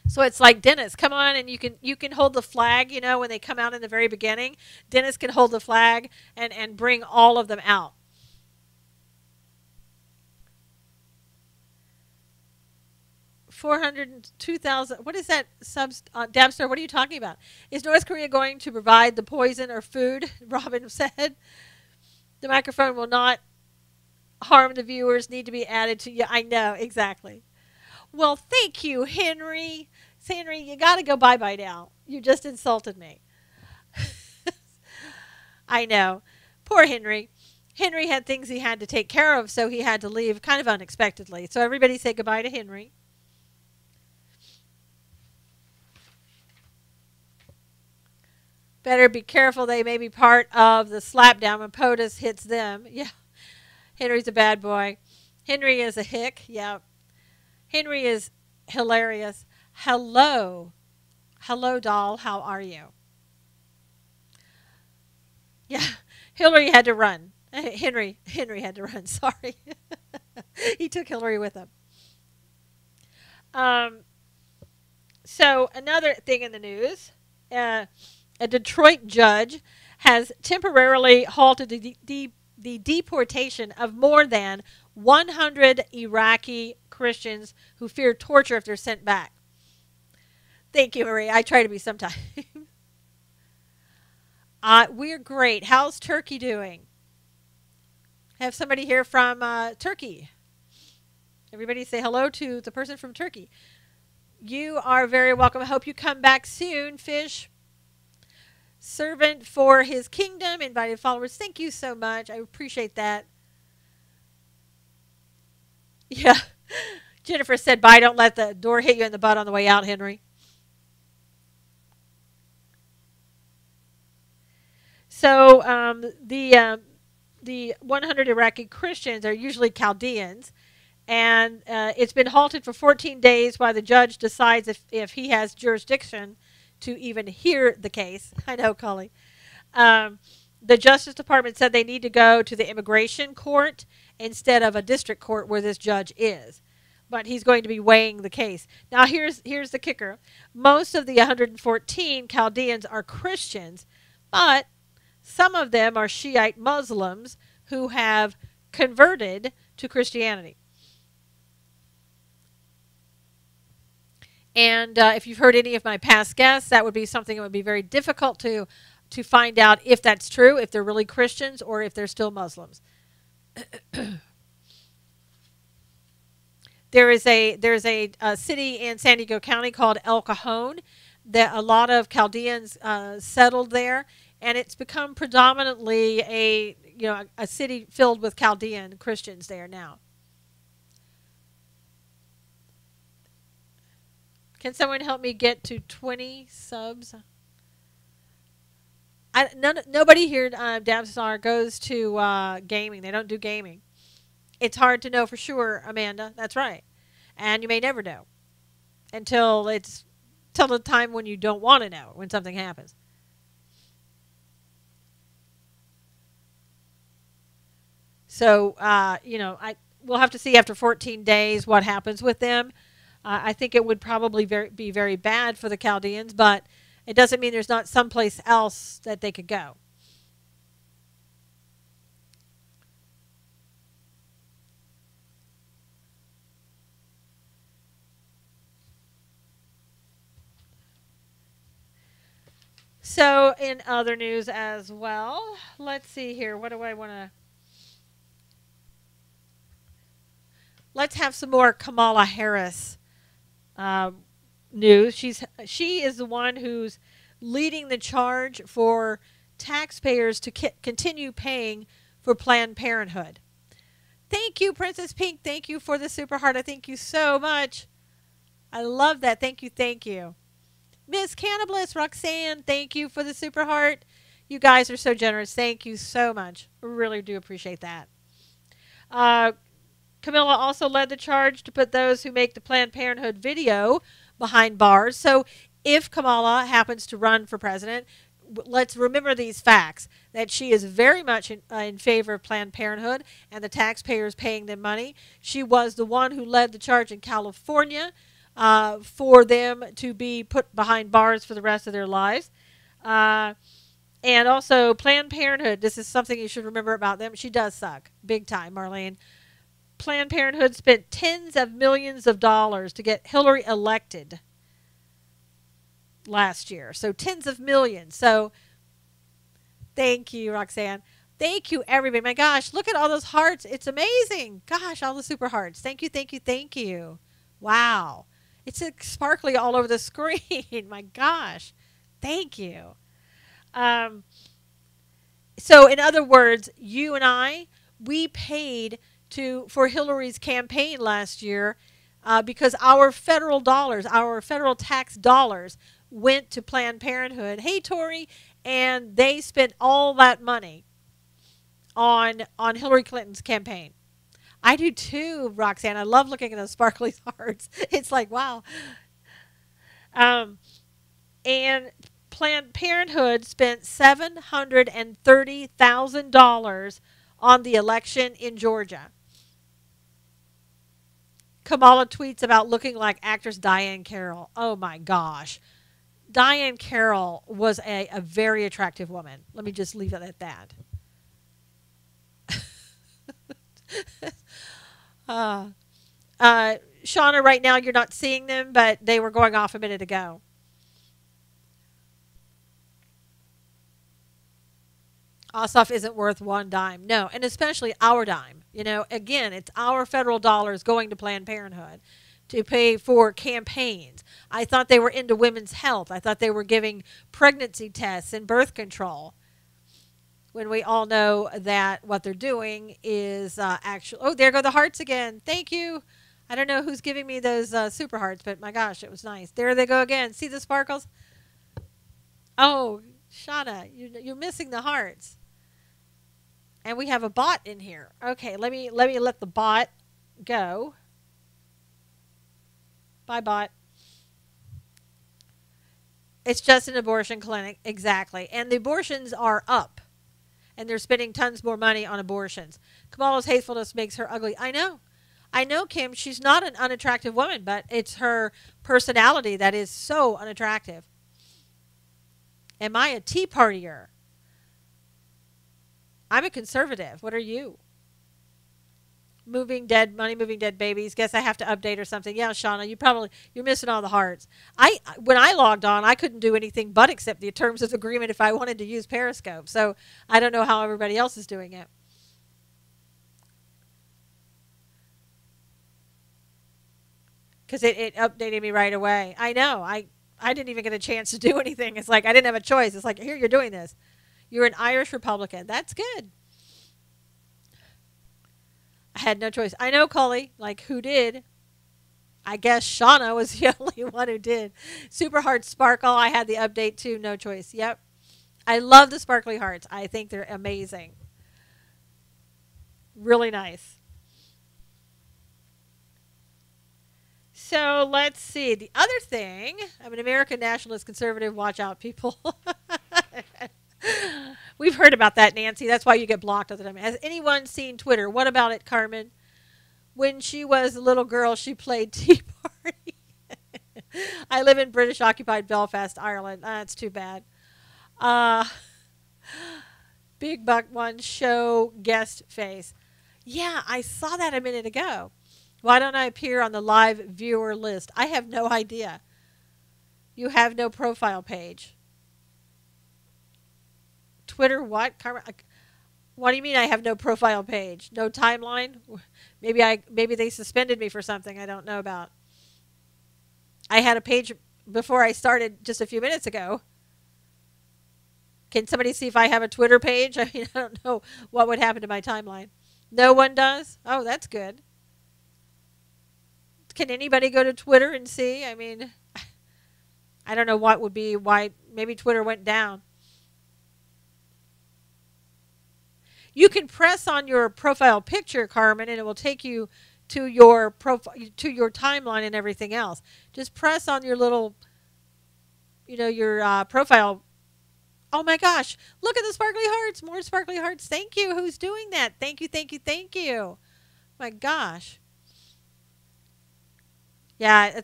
So it's like, Dennis, come on, and you can hold the flag. When they come out in the very beginning, Dennis can hold the flag and bring all of them out. 402,000. What is that? Dabster, what are you talking about? Is North Korea going to provide the poison or food? Robin said. The microphone will not harm the viewers. Need to be added to. Yeah, I know. Exactly. Well, thank you, Henry. Henry, you got to go bye-bye now. You just insulted me. I know. Poor Henry. Henry had things he had to take care of, so he had to leave kind of unexpectedly. So everybody say goodbye to Henry. Better be careful. They may be part of the slapdown when POTUS hits them. Yeah. Henry's a bad boy. Henry is a hick. Yeah. Henry is hilarious. Hello. Hello, doll. How are you? Yeah. Hillary had to run. Henry had to run. Sorry. He took Hillary with him. So another thing in the news, a Detroit judge has temporarily halted the deportation of more than 100 Iraqi Christians who fear torture if they're sent back. Thank you, Marie. I try to be sometimes. We're great. How's Turkey doing? Have somebody here from Turkey. Everybody say hello to the person from Turkey. You are very welcome. I hope you come back soon, Fish. Servant for his kingdom, invited followers. Thank you so much. I appreciate that. Yeah. Jennifer said, bye. Don't let the door hit you in the butt on the way out, Henry. So the 100 Iraqi Christians are usually Chaldeans, and it's been halted for 14 days while the judge decides if he has jurisdiction to even hear the case. I know, Cully. The Justice Department said they need to go to the immigration court instead of a district court where this judge is. But he's going to be weighing the case. Now, here's the kicker. Most of the 114 Chaldeans are Christians, but some of them are Shiite Muslims who have converted to Christianity. And if you've heard any of my past guests, that would be something that would be very difficult to find out if that's true, if they're really Christians or if they're still Muslims. There's a city in San Diego County called El Cajon that a lot of Chaldeans settled there, and it's become predominantly a city filled with Chaldean Christians there now. Can someone help me get to 20 subs? Nobody here, Davsar, goes to gaming. They don't do gaming. It's hard to know for sure, Amanda. That's right. And you may never know until the time when you don't want to know, when something happens. So, we'll have to see after 14 days what happens with them. I think it would probably be very bad for the Chaldeans, but it doesn't mean there's not someplace else that they could go. So, in other news as well, let's see here. What do I want to... Let's have some more Kamala Harris news. She is the one who's leading the charge for taxpayers to continue paying for Planned Parenthood. Thank you, Princess Pink. Thank you for the super heart. I thank you so much. I love that. Thank you. Thank you. Miss Cannibalist, Roxanne, thank you for the super heart. You guys are so generous. Thank you so much. I really do appreciate that. Camilla also led the charge to put those who make the Planned Parenthood video behind bars. So if Kamala happens to run for president, let's remember these facts, that she is very much in favor of Planned Parenthood and the taxpayers paying them money. She was the one who led the charge in California for them to be put behind bars for the rest of their lives. And also Planned Parenthood, this is something you should remember about them. She does suck, big time, Marlene. Planned Parenthood spent tens of millions of dollars to get Hillary elected last year. So tens of millions. So thank you, Roxanne. Thank you, everybody. My gosh, look at all those hearts. It's amazing. Gosh, all the super hearts. Thank you, thank you, thank you. Wow. It's sparkly all over the screen. My gosh. Thank you. Um, so in other words, you and I, we paid for Hillary's campaign last year because our federal dollars, our federal tax dollars, went to Planned Parenthood. Hey, Tori, and they spent all that money on Hillary Clinton's campaign. I do too, Roxanne. I love looking at those sparkly hearts. It's like, wow. Um, and Planned Parenthood spent $730,000 on the election in Georgia. Kamala tweets about looking like actress Diane Carroll. Oh my gosh. Diane Carroll was a very attractive woman. Let me just leave it at that. Shauna, right now you're not seeing them, but they were going off a minute ago. Ossoff isn't worth one dime. No, and especially our dime. You know, again, it's our federal dollars going to Planned Parenthood to pay for campaigns. I thought they were into women's health. I thought they were giving pregnancy tests and birth control. When we all know that what they're doing is actually... Oh, there go the hearts again. Thank you. I don't know who's giving me those super hearts, but my gosh, it was nice. There they go again. See the sparkles? Oh, Shauna, you're missing the hearts. And we have a bot in here. Okay, let me let the bot go. Bye, bot. It's just an abortion clinic. Exactly. And the abortions are up. And they're spending tons more money on abortions. Kamala's hatefulness makes her ugly. I know. I know, Kim. She's not an unattractive woman, but it's her personality that is so unattractive. Am I a Tea Partier? I'm a conservative. What are you? Moving dead money, moving dead babies. Guess I have to update or something. Yeah, Shauna, you're missing all the hearts. When I logged on, I couldn't do anything but accept the terms of agreement if I wanted to use Periscope. So I don't know how everybody else is doing it. Because it updated me right away. I know. I didn't even get a chance to do anything. It's like I didn't have a choice. It's like, here, you're doing this. You're an Irish Republican. That's good. I had no choice. I know, Cully. Like, who did? I guess Shauna was the only one who did. Super Heart Sparkle. I had the update too. No choice. Yep. I love the sparkly hearts. I think they're amazing. Really nice. So let's see. The other thing, I'm an American nationalist conservative. Watch out, people. We've heard about that, Nancy. That's why you get blocked all the time. Has anyone seen Twitter? What about it, Carmen? When she was a little girl, she played Tea Party. I live in British-occupied Belfast, Ireland. That's too bad. Big Buck One show guest face. Yeah, I saw that a minute ago. Why don't I appear on the live viewer list? I have no idea. You have no profile page. Twitter what? What do you mean I have no profile page? No timeline? Maybe they suspended me for something I don't know about. I had a page before I started just a few minutes ago. Can somebody see if I have a Twitter page? I mean, I don't know what would happen to my timeline. No one does? Oh, that's good. Can anybody go to Twitter and see? I mean, I don't know what would be why. Maybe Twitter went down. You can press on your profile picture, Carmen, and it will take you to your to your timeline and everything else. Just press on your little, your profile. Oh my gosh! Look at the sparkly hearts. More sparkly hearts. Thank you. Who's doing that? Thank you. Thank you. Thank you. My gosh. Yeah,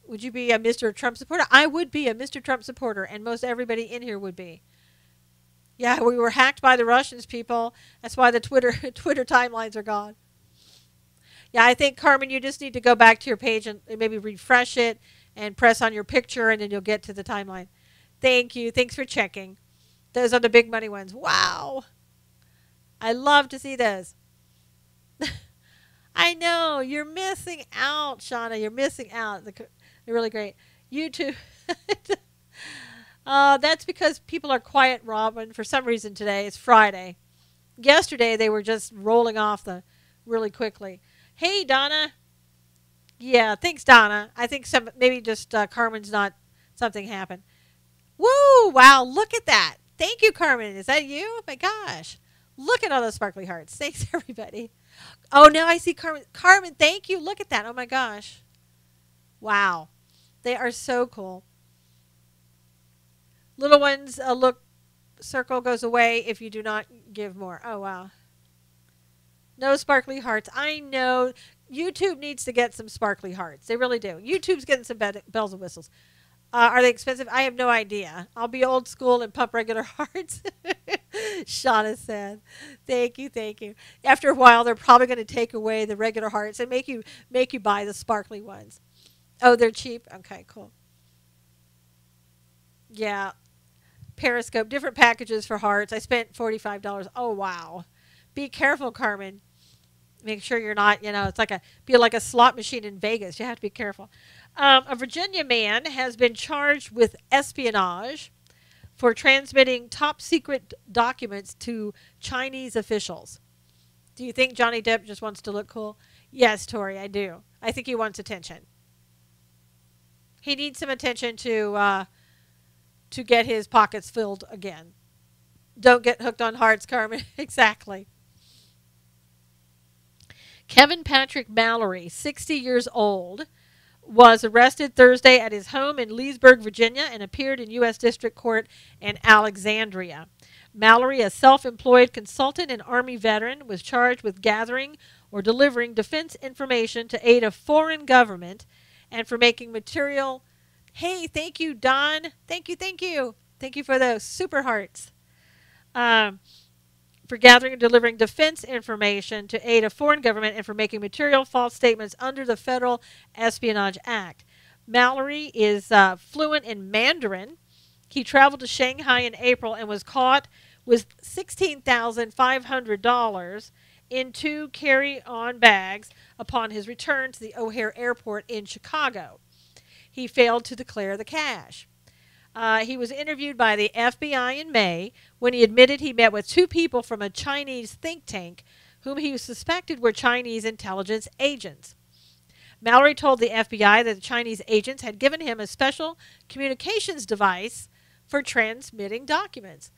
would you be a Mr. Trump supporter? I would be a Mr. Trump supporter, and most everybody in here would be. Yeah, we were hacked by the Russians, people. That's why the Twitter timelines are gone. Yeah, I think, Carmen, you just need to go back to your page and maybe refresh it and press on your picture, and then you'll get to the timeline. Thank you. Thanks for checking. Those are the big money ones. Wow. I love to see those. I know. You're missing out, Shauna. You're missing out. They're really great. YouTube. That's because people are quiet, Robin, for some reason today. It's Friday. Yesterday, they were just rolling off really quickly. Hey, Donna. Yeah, thanks, Donna. I think maybe just Carmen's not, something happened. Woo! Wow, look at that. Thank you, Carmen. Is that you? Oh, my gosh. Look at all those sparkly hearts. Thanks, everybody. Oh, now I see Carmen. Carmen, thank you. Look at that. Oh, my gosh. Wow. They are so cool. Little ones, look, circle goes away if you do not give more. Oh, wow. No sparkly hearts. I know. YouTube needs to get some sparkly hearts. They really do. YouTube's getting some bells and whistles. Are they expensive? I have no idea. I'll be old school and pump regular hearts. Shauna said. Thank you, thank you. After a while, they're probably going to take away the regular hearts and make you buy the sparkly ones. Oh, they're cheap? Okay, cool. Yeah. Periscope, different packages for hearts. I spent $45. Oh, wow. Be careful, Carmen. Make sure you're not, it's be like a slot machine in Vegas. You have to be careful. A Virginia man has been charged with espionage for transmitting top secret documents to Chinese officials. Do you think Johnny Depp just wants to look cool? Yes, Tori, I do. I think he wants attention. He needs some attention to get his pockets filled again. Don't get hooked on hearts, Carmen. Exactly. Kevin Patrick Mallory, 60 years old, was arrested Thursday at his home in Leesburg, Virginia, and appeared in U.S. District Court in Alexandria. Mallory, a self-employed consultant and Army veteran, was charged with gathering or delivering defense information to aid a foreign government and for making material. Hey, thank you, Don. Thank you, thank you. Thank you for those super hearts. For gathering and delivering defense information to aid a foreign government and for making material false statements under the Federal Espionage Act. Mallory is fluent in Mandarin. He traveled to Shanghai in April and was caught with $16,500 in 2 carry-on bags upon his return to the O'Hare Airport in Chicago. He failed to declare the cash. He was interviewed by the FBI in May when he admitted he met with 2 people from a Chinese think tank whom he suspected were Chinese intelligence agents. Mallory told the FBI that the Chinese agents had given him a special communications device for transmitting documents.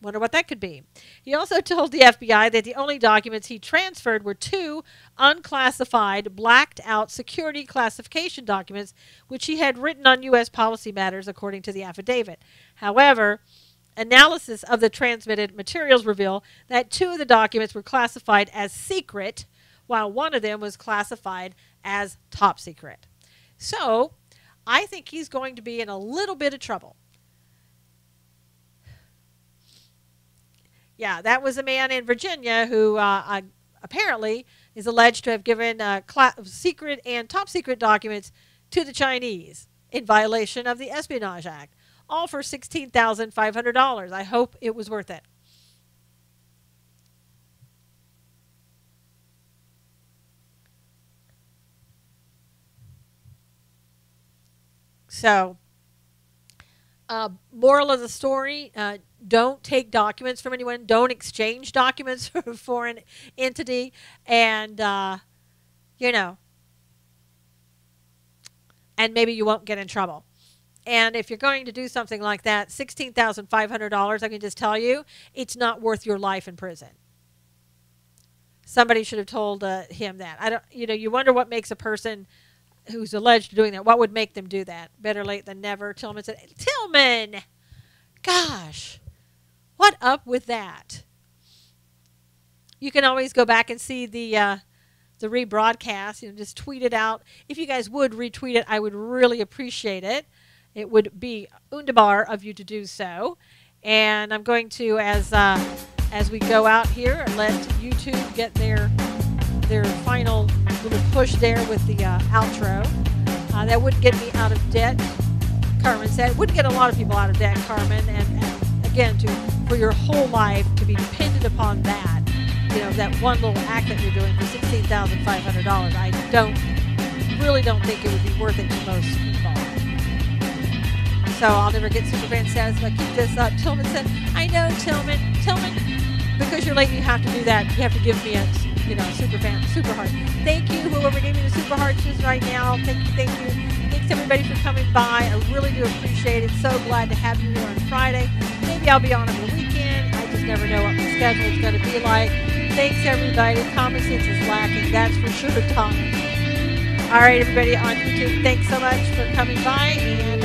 Wonder what that could be. He also told the FBI that the only documents he transferred were 2 unclassified, blacked-out security classification documents, which he had written on U.S. policy matters, according to the affidavit. However, analysis of the transmitted materials reveal that 2 of the documents were classified as secret, while one of them was classified as top secret. So, I think he's going to be in a little bit of trouble. Yeah, that was a man in Virginia who apparently is alleged to have given secret and top secret documents to the Chinese in violation of the Espionage Act, all for $16,500. I hope it was worth it. So, moral of the story, don't take documents from anyone. Don't exchange documents from a foreign entity. And, and maybe you won't get in trouble. And if you're going to do something like that, $16,500, I can just tell you, it's not worth your life in prison. Somebody should have told him that. You wonder what makes a person who's alleged of doing that, what would make them do that? Better late than never. Tillman said, Tillman! Gosh, what up with that? You can always go back and see the rebroadcast. Just tweet it out. If you guys would retweet it, I would really appreciate it. It would be wunderbar of you to do so. And I'm going to, as we go out here, let YouTube get their final little push there with the outro. That wouldn't get me out of debt, Carmen said. It wouldn't get a lot of people out of debt, Carmen. And again, for your whole life to be dependent upon that that one little act that you're doing for $16,500. I really don't think it would be worth it to most people. So I'll never get superfan status if I keep this up. Tillman said, I know, Tillman, because you're late, you have to do that. You have to give me a, superfan, super heart. Thank you, whoever gave me the super hearts just right now. Thank you. Thanks everybody for coming by. I really do appreciate it. So glad to have you here on Friday. Maybe I'll be on over the weekend. I just never know what my schedule is going to be like. Thanks everybody. Common sense is lacking, that's for sure, Tom. All right, everybody on YouTube, thanks so much for coming by, and